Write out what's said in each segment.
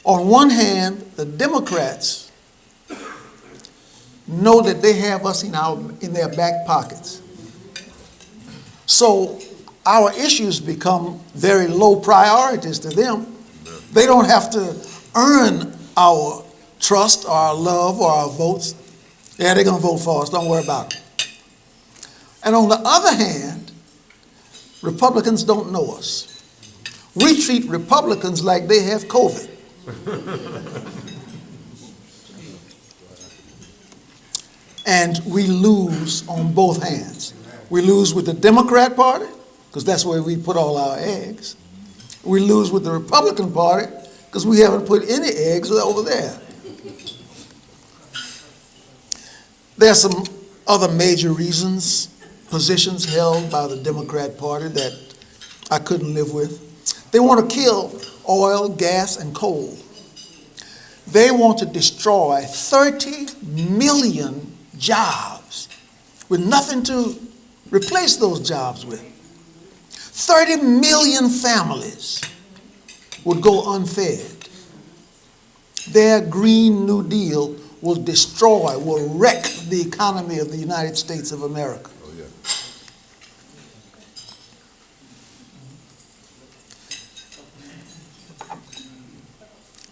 On one hand, the Democrats know that they have us in their back pockets. So our issues become very low priorities to them. They don't have to earn our trust or our love or our votes. Yeah, they're going to vote for us. Don't worry about it. And on the other hand, Republicans don't know us. We treat Republicans like they have COVID. And we lose on both hands. We lose with the Democrat Party, because that's where we put all our eggs. We lose with the Republican Party, because we haven't put any eggs over there. There are some other major reasons, positions held by the Democrat Party that I couldn't live with. They want to kill oil, gas, and coal. They want to destroy 30 million jobs with nothing to replace those jobs with. 30 million families would go unfed. Their Green New Deal will destroy, will wreck the economy of the United States of America. Oh, yeah.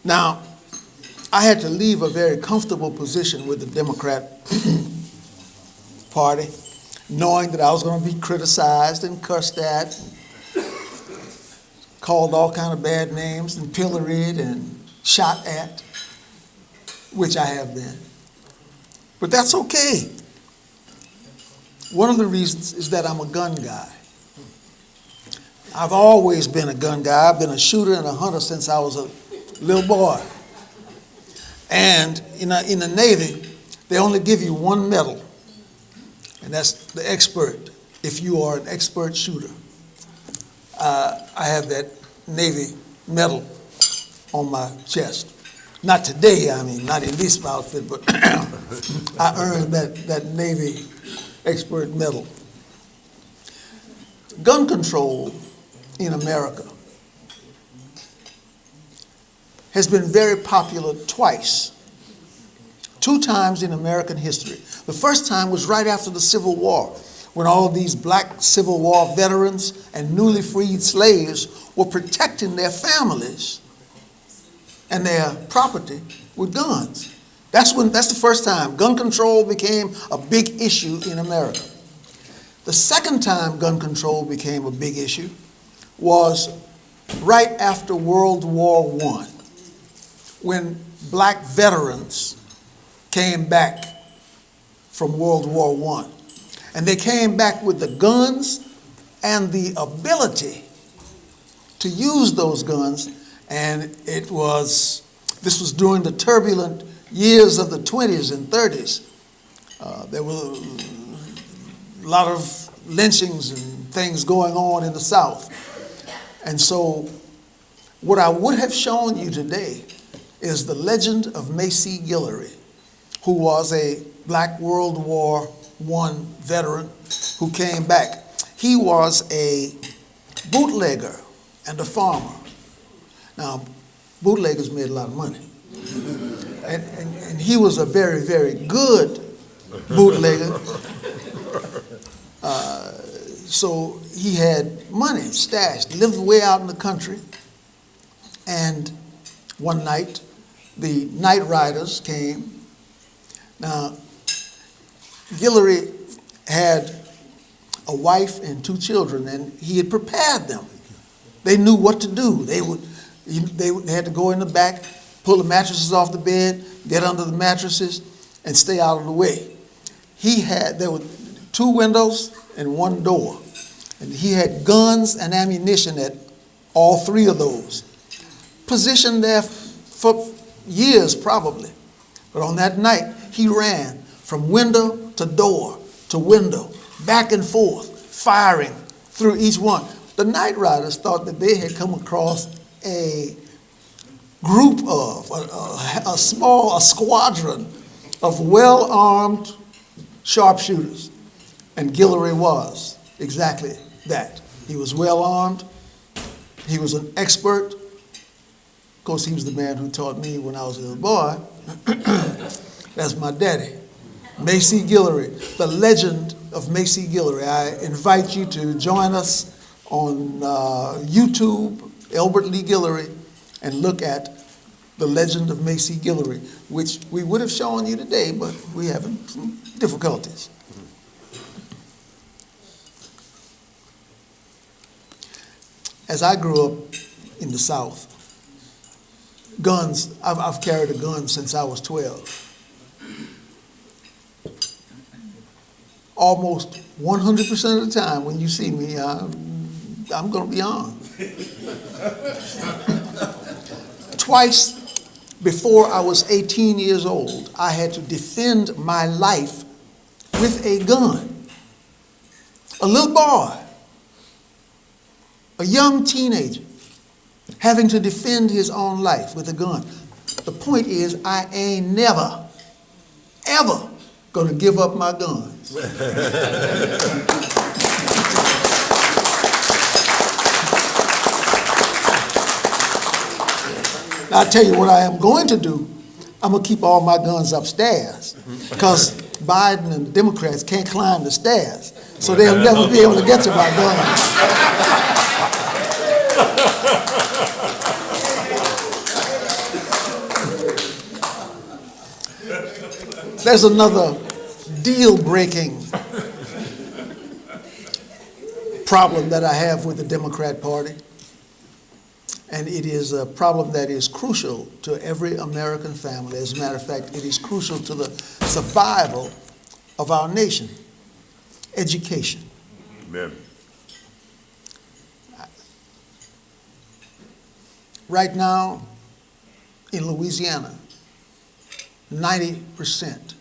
Now, I had to leave a very comfortable position with the Democrat Party, knowing that I was going to be criticized and cussed at, called all kind of bad names and pilloried and shot at, which I have been. But that's okay. One of the reasons is that I'm a gun guy. I've always been a gun guy. I've been a shooter and a hunter since I was a little boy. And in the Navy, they only give you one medal, and that's the expert, if you are an expert shooter. I have that Navy medal on my chest. Not today, I mean, not in this outfit, but I earned that Navy expert medal. Gun control in America has been very popular twice. 2 times in American history. The first time was right after the Civil War, when all these black Civil War veterans and newly freed slaves were protecting their families and their property with guns. That's the first time gun control became a big issue in America. The second time gun control became a big issue was right after World War I, when black veterans came back from World War I. And they came back with the guns and the ability to use those guns. And this was during the turbulent years of the 20s and 30s. There were a lot of lynchings and things going on in the South. And so what I would have shown you today is the legend of Macy Guillory, who was a black World War I veteran who came back. He was a bootlegger and a farmer. Now, bootleggers made a lot of money. And he was a very, very good bootlegger. So he had money stashed, lived way out in the country. And one night, the night riders came. Now, Guillory had a wife and 2 children, and he had prepared them. They knew what to do. They had to go in the back, pull the mattresses off the bed, get under the mattresses, and stay out of the way. There were 2 windows and 1 door, and he had guns and ammunition at all 3 of those, positioned there for years probably. But on that night, he ran from window to window, back and forth, firing through each one. The night riders thought that they had come across a group of, a squadron of well-armed sharpshooters. And Guillory was exactly that. He was well-armed. He was an expert course, he was the man who taught me when I was a little boy. That's my daddy, Macy Guillory, the legend of Macy Guillory. I invite you to join us on YouTube, Elbert Lee Guillory, and look at the legend of Macy Guillory, which we would have shown you today, but we having some difficulties. As I grew up in the South, guns, I've carried a gun since I was 12. Almost 100% of the time when you see me, I'm going to be armed. Twice before I was 18 years old, I had to defend my life with a gun. A little boy, a young teenager, having to defend his own life with a gun. The point is, I ain't never, ever gonna give up my guns. Now, I'll tell you what I am going to do. I'm gonna keep all my guns upstairs, because Biden and the Democrats can't climb the stairs, so they'll never be able to get to my guns. There's another deal-breaking problem that I have with the Democrat Party, and it is a problem that is crucial to every American family. As a matter of fact, it is crucial to the survival of our nation: education. Amen. Right now, in Louisiana, 90%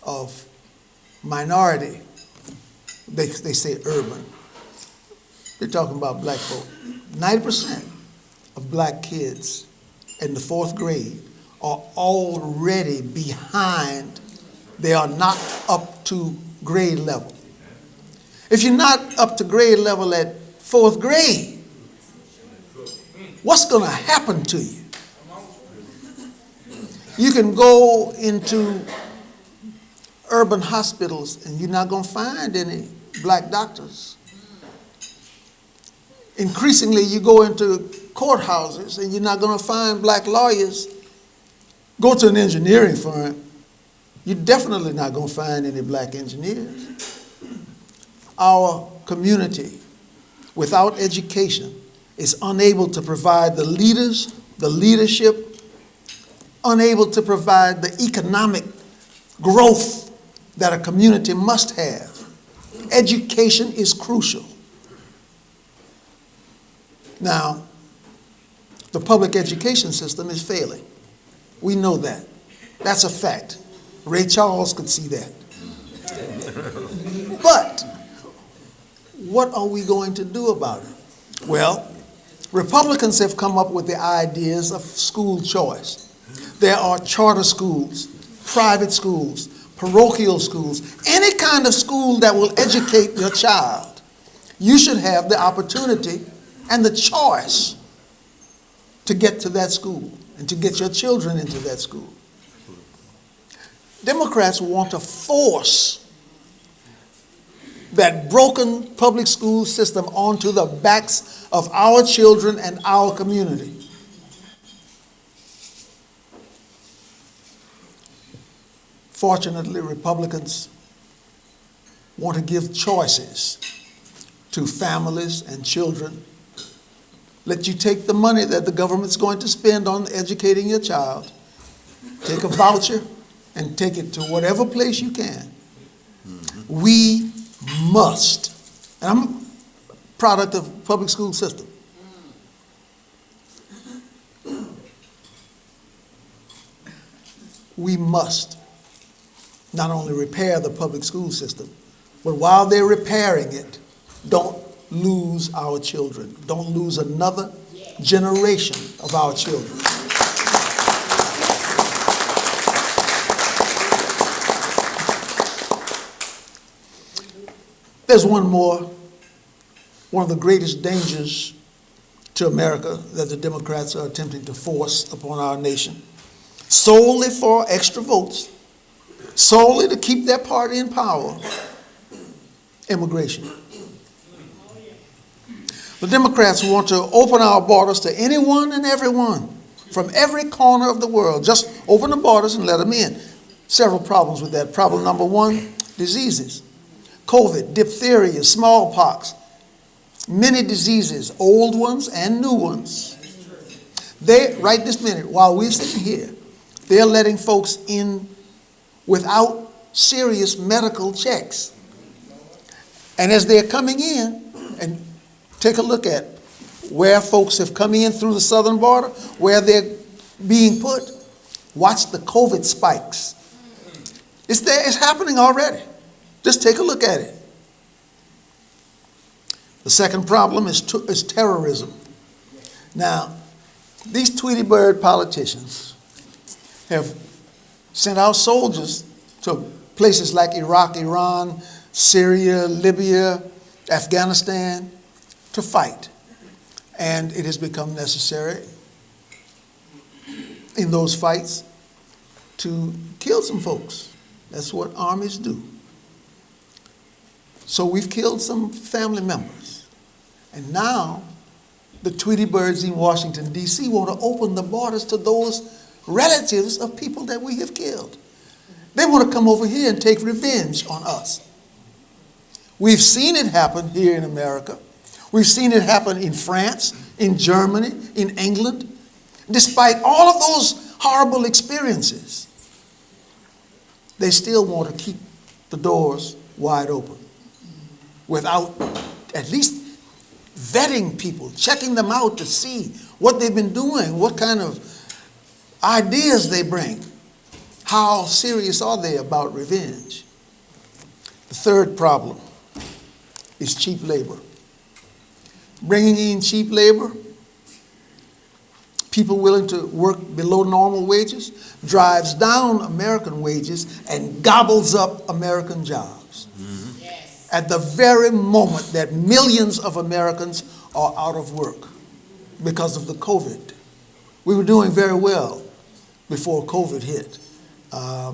of minority, they say urban, they're talking about black folk, 90% of black kids in the 4th grade are already behind. They are not up to grade level. If you're not up to grade level at 4th grade, what's going to happen to you? You can go into urban hospitals and you're not going to find any black doctors. Increasingly, you go into courthouses and you're not going to find black lawyers. Go to an engineering firm, you're definitely not going to find any black engineers. Our community, without education, is unable to provide the leaders, the leadership, unable to provide the economic growth that a community must have. Education is crucial. Now, the public education system is failing. We know that. That's a fact. Ray Charles could see that. But what are we going to do about it? Well, Republicans have come up with the ideas of school choice. There are charter schools, private schools, parochial schools, any kind of school that will educate your child. You should have the opportunity and the choice to get to that school and to get your children into that school. Democrats want to force that broken public school system onto the backs of our children and our community. Fortunately, Republicans want to give choices to families and children. Let you take the money that the government's going to spend on educating your child, take a voucher, and take it to whatever place you can. We must, and I'm a product of the public school system. We must not only repair the public school system, but while they're repairing it, don't lose our children. Don't lose another generation of our children. There's one of the greatest dangers to America that the Democrats are attempting to force upon our nation, solely for extra votes, solely to keep their party in power: immigration. The Democrats want to open our borders to anyone and everyone from every corner of the world. Just open the borders and let them in. Several problems with that. Problem number one: diseases. COVID, diphtheria, smallpox, many diseases, old ones and new ones. They, right this minute, while we're sitting here, they're letting folks in without serious medical checks. And as they're coming in, and take a look at where folks have come in through the southern border, where they're being put, watch the COVID spikes. It's there, it's happening already. Just take a look at it. The second problem is terrorism. Now, these Tweety Bird politicians have sent out soldiers to places like Iraq, Iran, Syria, Libya, Afghanistan to fight. And it has become necessary in those fights to kill some folks. That's what armies do. So we've killed some family members. And now the Tweety Birds in Washington, D.C. want to open the borders to those relatives of people that we have killed. They want to come over here and take revenge on us. We've seen it happen here in America. We've seen it happen in France, in Germany, in England. Despite all of those horrible experiences, they still want to keep the doors wide open without at least vetting people, checking them out to see what they've been doing, what kind of ideas they bring, how serious are they about revenge. The third problem is cheap labor. Bringing in cheap labor, people willing to work below normal wages, drives down American wages and gobbles up American jobs. Mm-hmm. Yes. At the very moment that millions of Americans are out of work because of the COVID. We were doing very well before COVID hit. A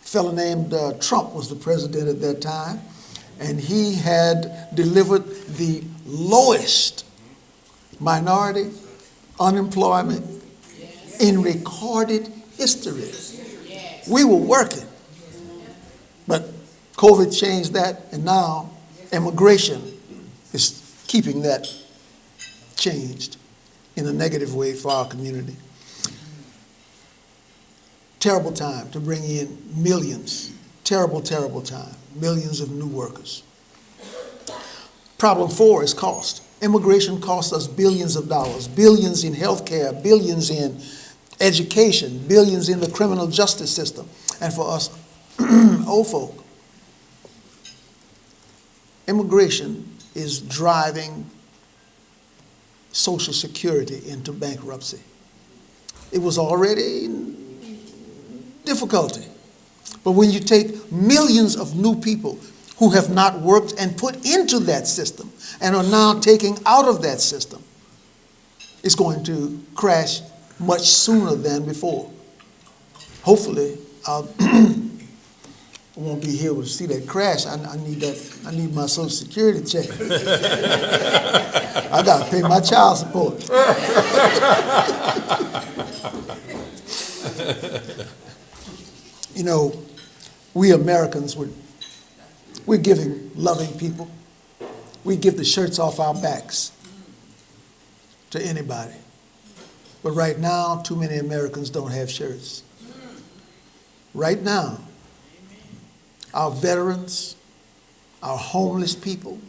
fellow named Trump was the president at that time, and he had delivered the lowest minority unemployment in recorded history. We were working, but COVID changed that, and now immigration is keeping that changed in a negative way for our community. Terrible time to bring in millions. Terrible, terrible time. Millions of new workers. Problem 4 is cost. Immigration costs us billions of dollars, billions in health care, billions in education, billions in the criminal justice system. And for us old folk, immigration is driving Social Security into bankruptcy. It was already in difficulty. But when you take millions of new people who have not worked and put into that system and are now taking out of that system, it's going to crash much sooner than before. Hopefully, I won't be here to see that crash. I need that. I need my Social Security check. I got to pay my child support. You know, we Americans, we're giving loving people. We give the shirts off our backs to anybody. But right now, too many Americans don't have shirts. Right now, our veterans, our homeless people,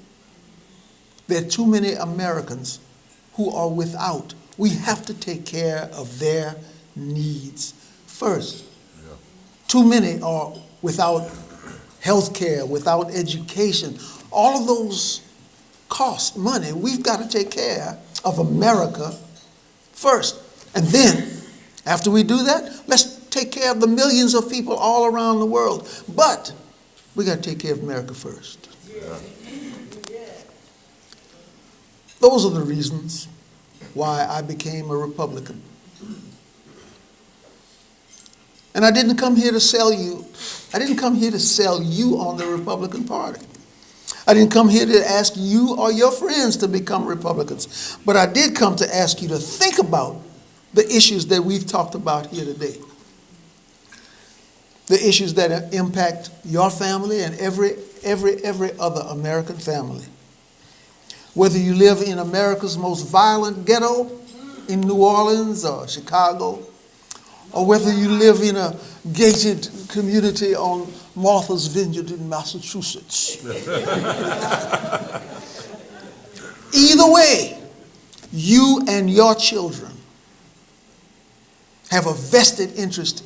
there are too many Americans who are without. We have to take care of their needs first. Yeah. Too many are without health care, without education. All of those cost money. We've got to take care of America first. And then, after we do that, let's take care of the millions of people all around the world. But we got to take care of America first. Yeah. Those are the reasons why I became a Republican. And I didn't come here to sell you. I didn't come here to sell you on the Republican Party. I didn't come here to ask you or your friends to become Republicans. But I did come to ask you to think about the issues that we've talked about here today. The issues that impact your family and every other American family. Whether you live in America's most violent ghetto in New Orleans or Chicago, or whether you live in a gated community on Martha's Vineyard in Massachusetts. Either way, you and your children have a vested interest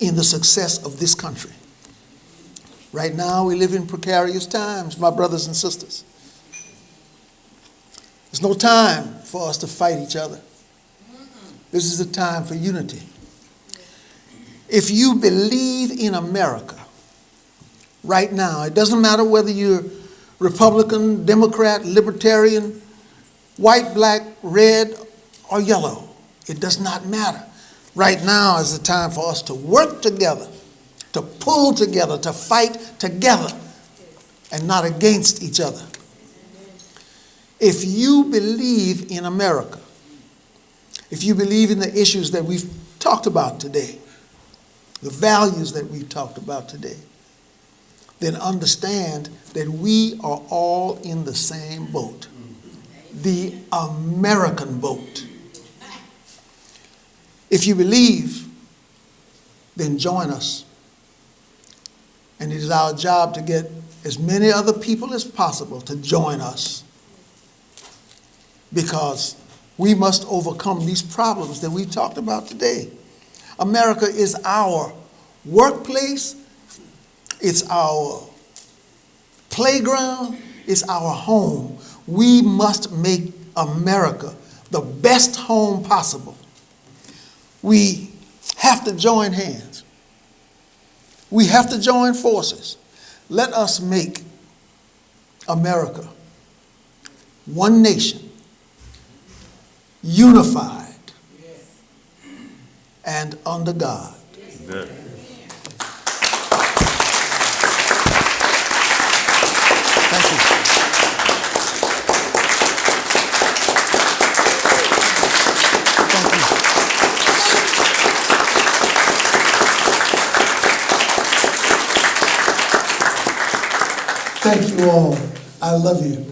in the success of this country. Right now, we live in precarious times, my brothers and sisters. There's no time for us to fight each other. This is a time for unity. If you believe in America right now, it doesn't matter whether you're Republican, Democrat, Libertarian, white, black, red, or yellow. It does not matter. Right now is the time for us to work together, to pull together, to fight together, and not against each other. If you believe in America, if you believe in the issues that we've talked about today, the values that we've talked about today, then understand that we are all in the same boat, the American boat. If you believe, then join us. And it is our job to get as many other people as possible to join us, because we must overcome these problems that we talked about today. America is our workplace, it's our playground, it's our home. We must make America the best home possible. We have to join hands. We have to join forces. Let us make America one nation, unified, and under God. Amen. Thank you. Thank you. Thank you all. I love you.